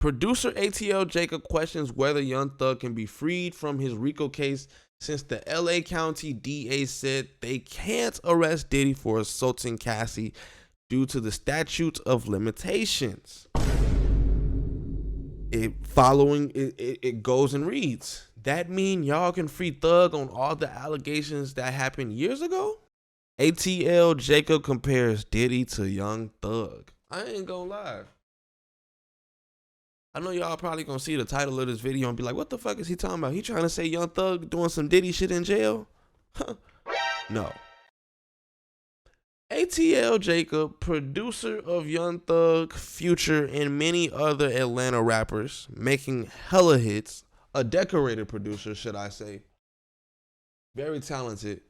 Producer ATL Jacob questions whether Young Thug can be freed from his RICO case since the LA County DA said they can't arrest Diddy for assaulting Cassie due to the statute of limitations. It goes and reads, that mean y'all can free Thug on all the allegations that happened years ago? ATL Jacob compares Diddy to Young Thug. I ain't gonna lie. I know y'all probably gonna see the title of this video and be like, what the fuck is he talking about? He trying to say Young Thug doing some Diddy shit in jail? No. ATL Jacob, producer of Young Thug, Future, and many other Atlanta rappers, making hella hits, a decorated producer, should I say, very talented,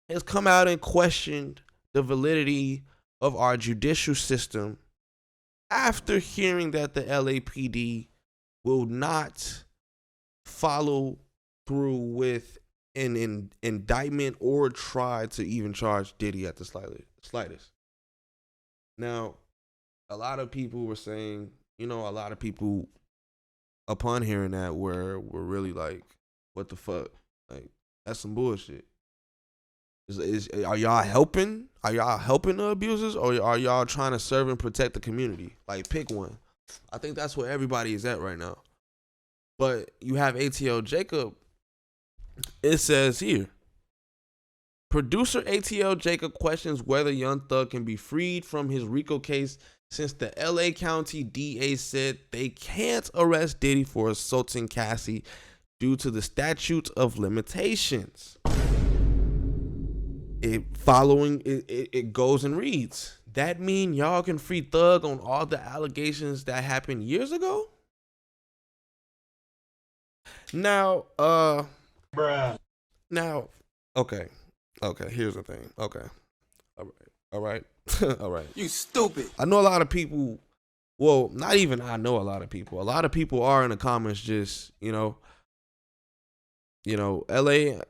has come out and questioned the validity of our judicial system after hearing that the LAPD will not follow through with an indictment or try to even charge Diddy at the slightest. Now, a lot of people were saying, a lot of people upon hearing that were really like, what the fuck? Like, that's some bullshit. Are y'all helping? Are y'all helping the abusers, or are y'all trying to serve and protect the community? Like, pick one. I think that's where everybody is at right now. But you have ATL Jacob. It says here, producer ATL Jacob questions whether Young Thug can be freed from his RICO case since the LA County DA said they can't arrest Diddy for assaulting Cassie due to the statute of limitations. It goes and reads, that mean y'all can free Thug on all the allegations that happened years ago? Now, Bruh. Now, okay, here's the thing. Okay. All right. All right. You stupid. I know a lot of people, well, not even I know a lot of people. A lot of people are in the comments just, LA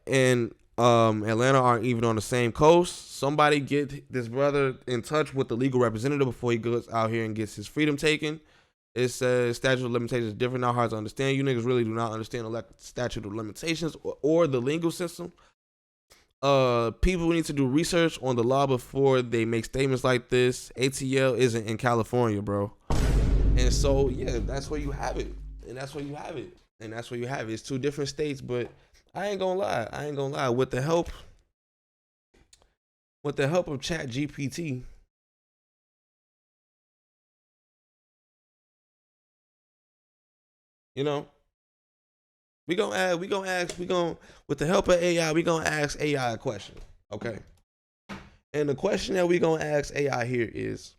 and Atlanta aren't even on the same coast. Somebody get this brother in touch with the legal representative before he goes out here and gets his freedom taken. It says statute of limitations is different, not hard to understand. You niggas really do not understand the statute of limitations or the legal system. People need to do research on the law before they make statements like this. ATL isn't in California, bro. And so, yeah, that's where you have it. And that's where you have it. And that's where you have it. It's two different states, but I ain't gonna lie. With the help of Chat GPT, with the help of AI, we gonna ask AI a question. Okay. And the question that we gonna ask AI here is,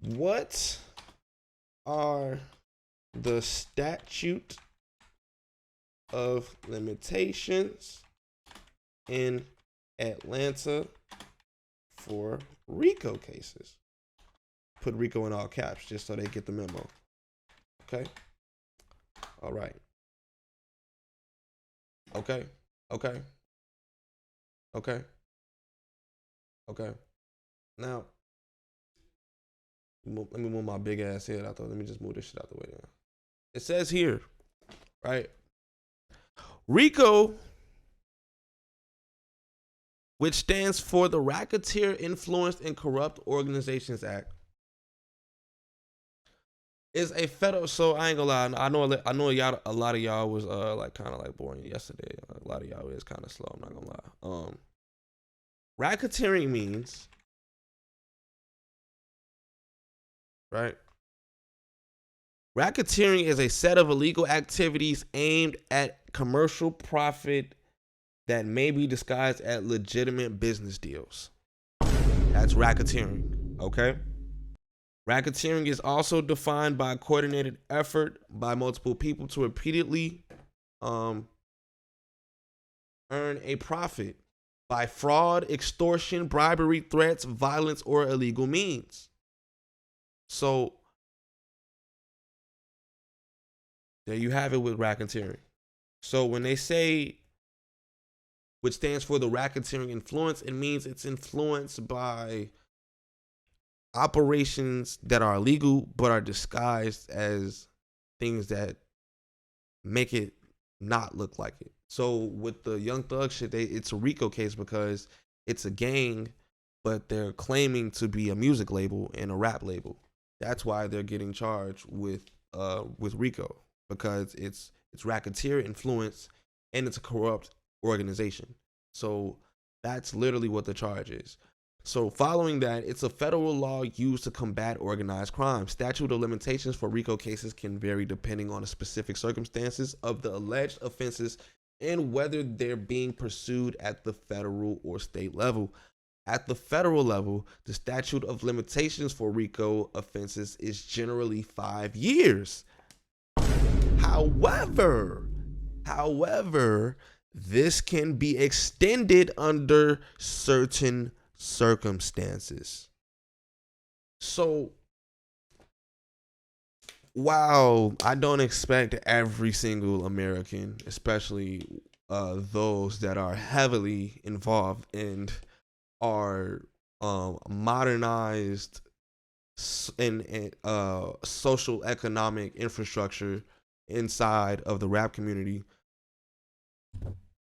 what are the statute of limitations in Atlanta for RICO cases? Put RICO in all caps just so they get the memo. Okay. All right. Okay. Now, let me move my big ass head out there. Let me just move this shit out the way now. It says here, right? RICO, which stands for the Racketeer Influenced and Corrupt Organizations Act, is a federal. So I ain't gonna lie. I know y'all. A lot of y'all was kind of boring yesterday. A lot of y'all is kind of slow. I'm not gonna lie. Racketeering means, right? Racketeering is a set of illegal activities aimed at commercial profit that may be disguised as legitimate business deals. That's racketeering. Okay. Racketeering is also defined by a coordinated effort by multiple people to repeatedly earn a profit by fraud, extortion, bribery, threats, violence, or illegal means. So there you have it with racketeering. So when they say, which stands for the racketeering influence, it means it's influenced by operations that are illegal but are disguised as things that make it not look like it. So with the Young Thug shit, it's a RICO case because it's a gang, but they're claiming to be a music label and a rap label. That's why they're getting charged with RICO, because it's racketeer influence and it's a corrupt organization. So that's literally what the charge is. So following that, it's a federal law used to combat organized crime. Statute of limitations for RICO cases can vary depending on the specific circumstances of the alleged offenses and whether they're being pursued at the federal or state level. At the federal level, the statute of limitations for RICO offenses is generally 5 years. However, this can be extended under certain circumstances. So, while I don't expect every single American, especially those that are heavily involved in our modernized and social economic infrastructure inside of the rap community,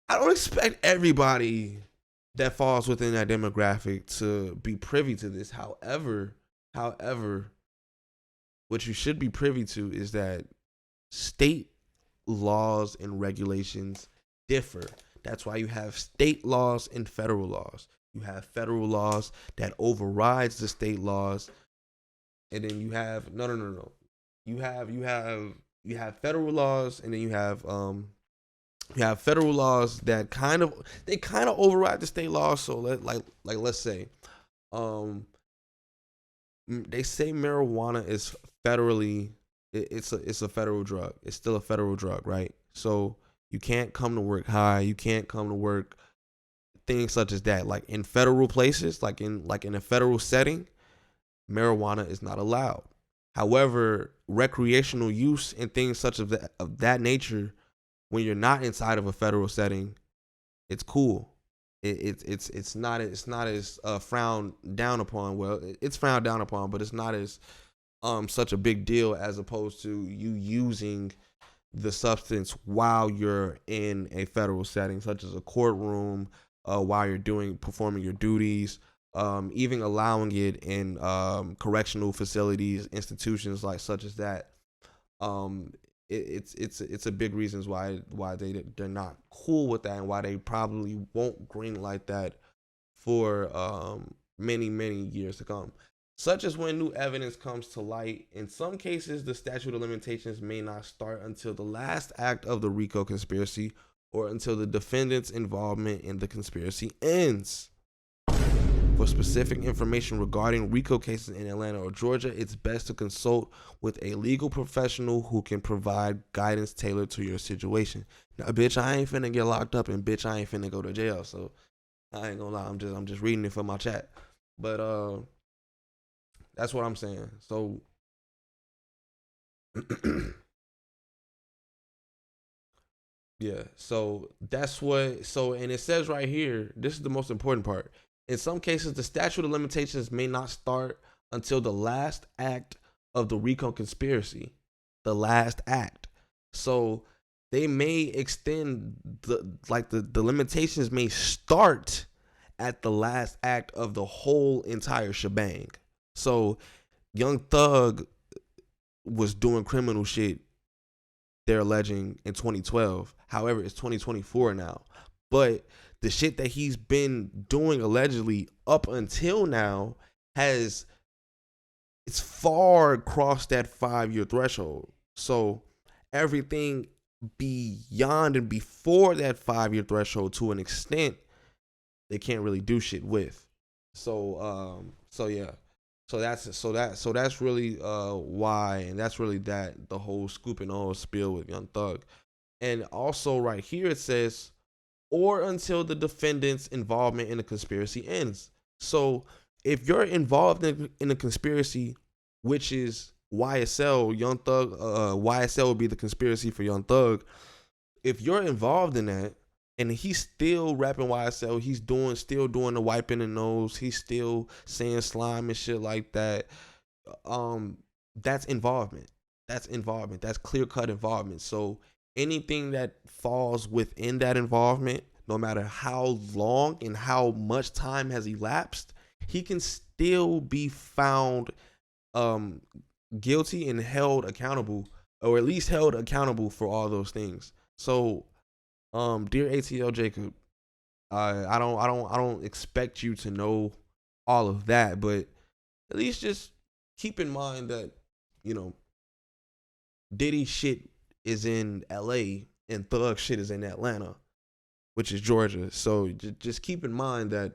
I don't expect everybody that falls within that demographic to be privy to this. However, what you should be privy to is that state laws and regulations differ. That's why you have state laws and federal laws. You have federal laws that overrides the state laws, and then you have no. You have federal laws, and then you have federal laws that kind of override the state laws. So let's say they say marijuana is federally, it's a federal drug. It's still a federal drug, right? So you can't come to work high. You can't come to work, things such as that. Like in federal places, like in a federal setting, marijuana is not allowed. However, recreational use and things such of that nature, when you're not inside of a federal setting, it's cool. It's not as frowned down upon. Well, it's frowned down upon, but it's not as such a big deal as opposed to you using the substance while you're in a federal setting, such as a courtroom, while you're performing your duties, even allowing it in correctional facilities, institutions like such as that. It's a big reasons why they're not cool with that, and why they probably won't green light that for many years to come. Such as when new evidence comes to light. In some cases, the statute of limitations may not start until the last act of the RICO conspiracy or until the defendant's involvement in the conspiracy ends. For specific information regarding RICO cases in Atlanta or Georgia, it's best to consult with a legal professional who can provide guidance tailored to your situation. Now, bitch, I ain't finna get locked up, and bitch, I ain't finna go to jail. So I ain't gonna lie, I'm just reading it for my chat. But that's what I'm saying. So yeah, so that's what. So, and it says right here, this is the most important part. In some cases, the statute of limitations may not start until the last act of the RICO conspiracy. The last act. So they may extend the limitations may start at the last act of the whole entire shebang. So Young Thug was doing criminal shit, they're alleging, in 2012. However, it's 2024 now. But the shit that he's been doing allegedly up until now it's far crossed that 5-year threshold. So everything beyond and before that 5-year threshold, to an extent, they can't really do shit with. So yeah. So that's really why, and that's really that the whole scoop and all spiel with Young Thug. And also right here it says, or until the defendant's involvement in the conspiracy ends. So if you're involved in a conspiracy, which is YSL, Young Thug, YSL would be the conspiracy for Young Thug. If you're involved in that, and he's still rapping YSL. He's still doing the wiping the nose. He's still saying slime and shit like that. Um, that's involvement. That's involvement. That's clear cut involvement. So anything that falls within that involvement, no matter how long and how much time has elapsed, he can still be found um guilty and held accountable, or at least held accountable for all those things. So dear ATL Jacob, I don't expect you to know all of that, but at least just keep in mind that, you know, Diddy shit is in LA and Thug shit is in Atlanta, which is Georgia. So just keep in mind that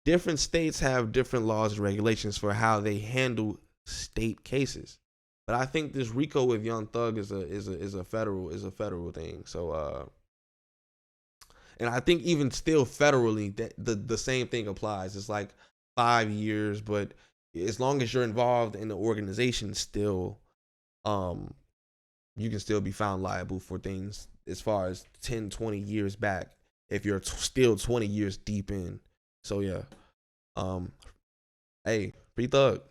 different states have different laws and regulations for how they handle state cases. But I think this RICO with Young Thug is a federal thing. So and I think even still federally that the same thing applies. It's like 5 years, but as long as you're involved in the organization still, um you can still be found liable for things as far as 10, 20 years back if you're still 20 years deep in. So yeah. Um hey, free Thug.